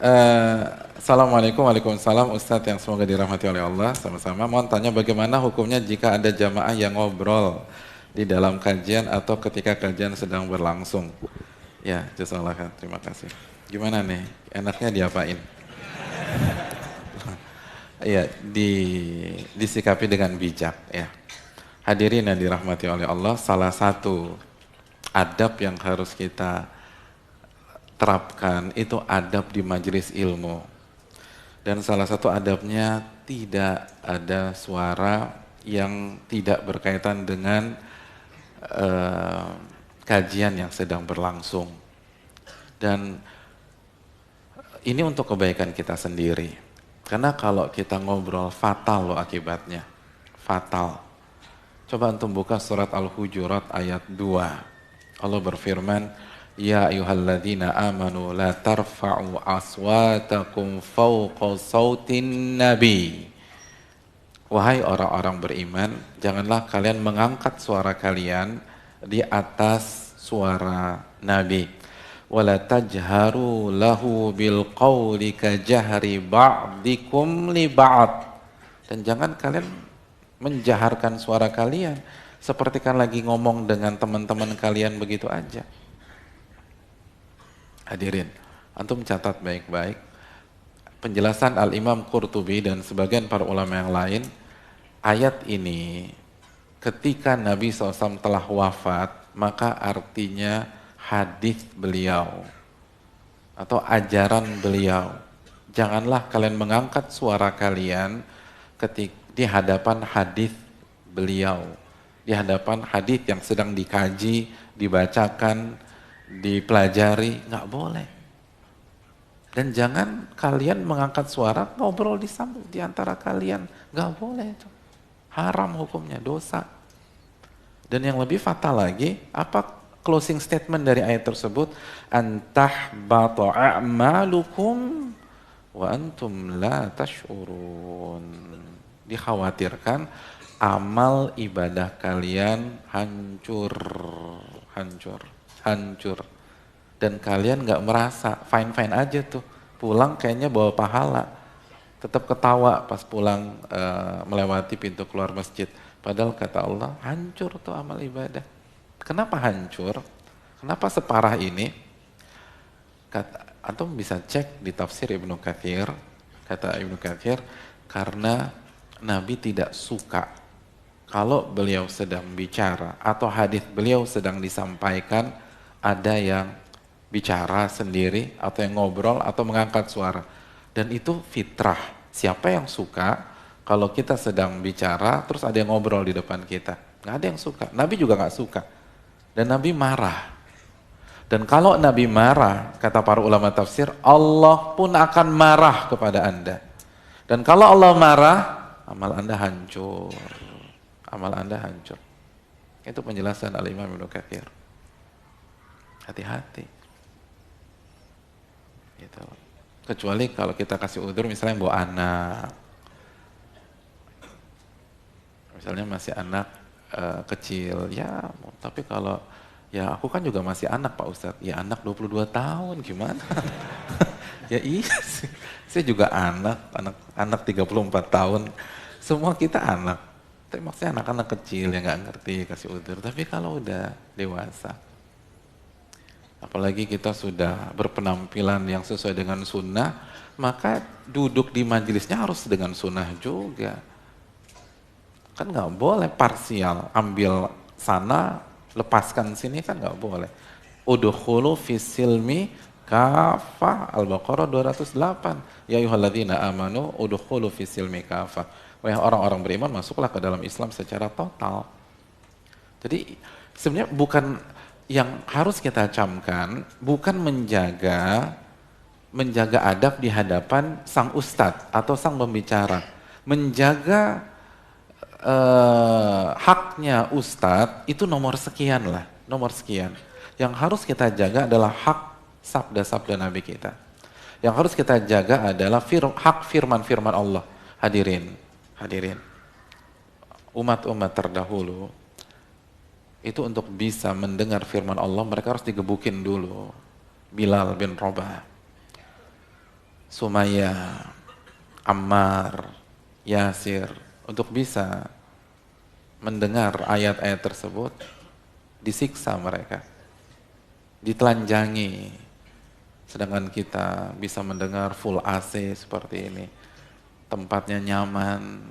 Assalamualaikum, waalaikumsalam Ustadz yang semoga dirahmati oleh Allah. Sama-sama, mohon tanya bagaimana hukumnya jika ada jamaah yang ngobrol di dalam kajian atau ketika kajian sedang berlangsung. Ya, jazakallah khair, terima kasih. Gimana nih, enaknya diapain? Iya, disikapi dengan bijak ya. Hadirin yang dirahmati oleh Allah, salah satu adab yang harus kita terapkan itu adab di majelis ilmu. Dan salah satu adabnya tidak ada suara yang tidak berkaitan dengan kajian yang sedang berlangsung. Dan ini untuk kebaikan kita sendiri. Karena kalau kita ngobrol fatal loh akibatnya. Fatal. Coba antum buka surat Al-Hujurat ayat 2. Allah berfirman, Ya ayyuhalladzina amanu la tarfa'u aswatakum fawqa sautin nabi. Wahai orang-orang beriman, janganlah kalian mengangkat suara kalian di atas suara Nabi. Wala tajharu lahu bil qawli kajahri ba'dikum li ba'd. Dan jangan kalian menjaharkan suara kalian seperti kan lagi ngomong dengan teman-teman kalian begitu aja. Hadirin, antum catat baik-baik penjelasan Al-Imam Qurtubi dan sebagian para ulama yang lain. Ayat ini ketika Nabi SAW telah wafat, maka artinya hadis beliau atau ajaran beliau. Janganlah kalian mengangkat suara kalian ketika di hadapan hadis beliau, di hadapan hadis yang sedang dikaji, dibacakan, dipelajari, nggak boleh. Dan jangan kalian mengangkat suara ngobrol di antara kalian, nggak boleh itu. Haram hukumnya, dosa. Dan yang lebih fatal lagi, apa closing statement dari ayat tersebut? Antahbata a'malukum wa antum la tash'urun. Dikhawatirkan amal ibadah kalian hancur. Dan kalian nggak merasa, fine-fine aja tuh. Pulang kayaknya bawa pahala. Tetap ketawa pas pulang melewati pintu keluar masjid. Padahal kata Allah, hancur tuh amal ibadah. Kenapa hancur? Kenapa separah ini? Antum bisa cek di tafsir Ibnu Katsir. Kata Ibnu Katsir, karena Nabi tidak suka kalau beliau sedang bicara atau hadis beliau sedang disampaikan, ada yang bicara sendiri atau yang ngobrol atau mengangkat suara. Dan itu fitrah. Siapa yang suka kalau kita sedang bicara terus ada yang ngobrol di depan kita? Nggak ada yang suka. Nabi juga nggak suka. Dan Nabi marah. Dan kalau Nabi marah, kata para ulama tafsir, Allah pun akan marah kepada Anda. Dan kalau Allah marah, amal Anda hancur. Amal Anda hancur. Itu penjelasan Al-Imam Ibnu Katsir. Hati-hati. Gitu. Kecuali kalau kita kasih udzur misalnya bawa anak. Misalnya masih anak kecil, ya tapi kalau ya aku kan juga masih anak Pak Ustadz, ya anak 22 tahun gimana? Ya iya sih, saya juga anak 34 tahun, semua kita anak. Tapi maksudnya anak-anak kecil yang nggak ngerti kasih udzur, tapi kalau udah dewasa, apalagi kita sudah berpenampilan yang sesuai dengan sunnah, maka duduk di majelisnya harus dengan sunnah juga. Kan nggak boleh parsial, ambil sana, lepaskan sini, kan nggak boleh. Udkhulu fisilmi kafah, Al-Baqarah 208. Ya ayyuhalladzina amanu udkhulu fisilmi kafah. Wahai orang-orang beriman, masuklah ke dalam Islam secara total. Jadi sebenarnya bukan yang harus kita camkan, bukan menjaga adab di hadapan sang ustadz atau sang pembicara. Menjaga haknya ustadz itu nomor sekian lah, nomor sekian. Yang harus kita jaga adalah hak sabda-sabda Nabi kita. Yang harus kita jaga adalah hak firman-firman Allah. Hadirin, umat-umat terdahulu itu untuk bisa mendengar firman Allah, mereka harus digebukin dulu. Bilal bin Rabah. Sumayyah, Ammar, Yasir untuk bisa mendengar ayat-ayat tersebut, disiksa mereka, ditelanjangi. Sedangkan kita bisa mendengar full AC seperti ini, tempatnya nyaman.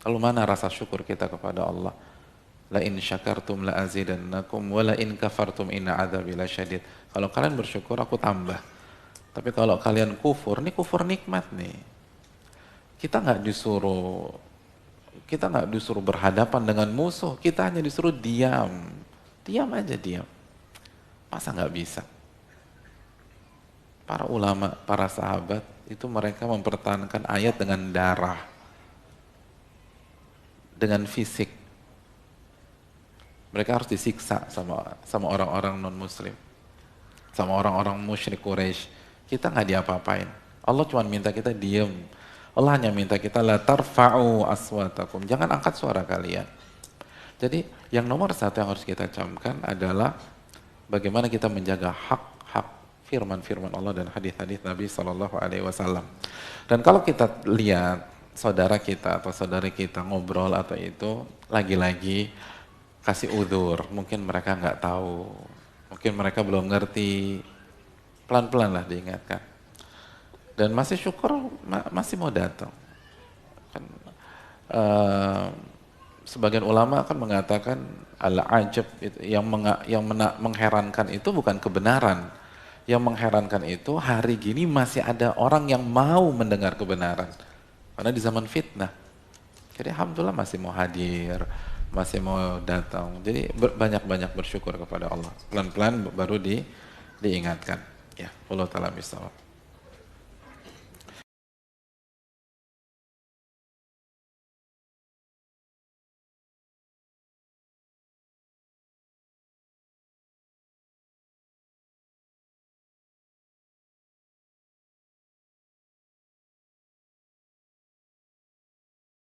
Lalu mana rasa syukur kita kepada Allah? La in syakartum la azidannakum wa la in kafartum inna adzabi lasyadid. Kalau kalian bersyukur aku tambah. Tapi kalau kalian kufur, ini kufur nikmat nih. Kita nggak disuruh berhadapan dengan musuh, kita hanya disuruh diam. Diam aja, diam. Masa nggak bisa? Para ulama, para sahabat, itu mereka mempertahankan ayat dengan darah, dengan fisik. Mereka harus disiksa sama orang-orang non-muslim, sama orang-orang musyrik Quraisy. Kita nggak diapa-apain. Allah cuma minta kita diam. Allah hanya minta kita la tarfa'u aswatakum. Jangan angkat suara kalian. Jadi yang nomor satu yang harus kita camkan adalah bagaimana kita menjaga hak-hak firman-firman Allah dan hadis-hadis Nabi Shallallahu Alaihi Wasallam. Dan kalau kita lihat saudara kita atau saudari kita ngobrol atau itu, lagi-lagi kasih udzur, mungkin mereka nggak tahu, mungkin mereka belum ngerti, pelan-pelan lah diingatkan. Dan masih syukur, masih mau datang. Kan, sebagian ulama akan mengatakan al-ajab yang mengherankan itu bukan kebenaran. Yang mengherankan itu hari gini masih ada orang yang mau mendengar kebenaran. Karena di zaman fitnah. Jadi alhamdulillah masih mau hadir, masih mau datang. Jadi banyak-banyak bersyukur kepada Allah. Pelan-pelan baru diingatkan. Ya, Allah taala bisawab.